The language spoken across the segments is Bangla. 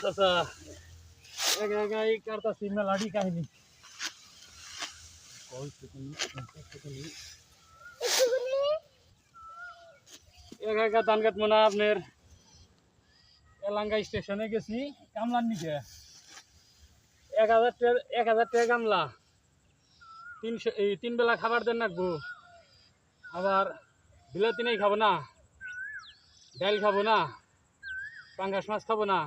চাচা একা একাই কাটতাছি মেলাডি কাহিনী একা একা ধান কাটবো না আপনার এলাঙ্গা স্টেশনে গেছি কামলার নিচে 1000 টাকা কামলা 3 বেলা খাবার দেন রাখবো আবার বিলাতি নেই খাবো না ডাল খাবো না পাঙ্গাস মাছ খাবো না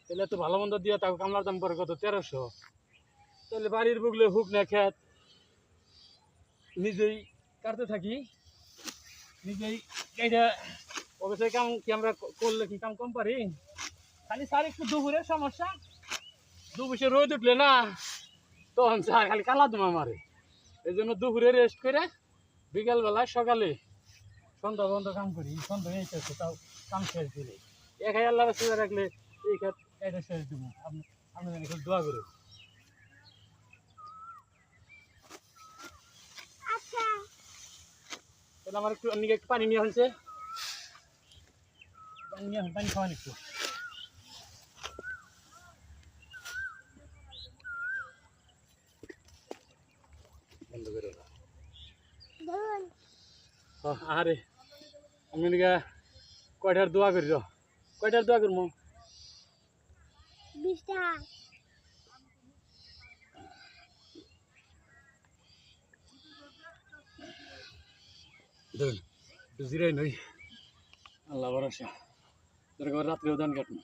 তাহলে তো ভালো মন্দ দিয়ে তাকে কামলার দাম পরে কত 1300 তাহলে বাড়ির বুগলে হুক না খেত নিজেই কাটতে থাকি নিজেই এইটা অবশ্যই কাম কি আমরা করলে কি কাম কম পারি খালি স্যার একটু দুপুরের সমস্যা দুপুরে রোদ উঠলে না তখন স্যার খালি কালা দুমা মারে এই জন্য দুপুরে রেস্ট করে বিকালবেলায় সকালে সন্ধ্যা বন্ধ কাম করি সন্ধ্যা এই করছে তাও কাম শেষ দিলে একাই আল্লাহ রাস্তা রাখলে এই খাত এটা শেষ দিব আপনি একটু দোয়া করুন তাহলে আমার একটু পানি নিয়ে হয়েছে পানি খাওয়ান একটু বন্ধ করে আরে আমি কয়টার দোয়া করি কয়টার দোয়া করবো 20টা ধরুন জিরাই নই আল্লাহ ভরসা রাত্রেও ধান কাটবো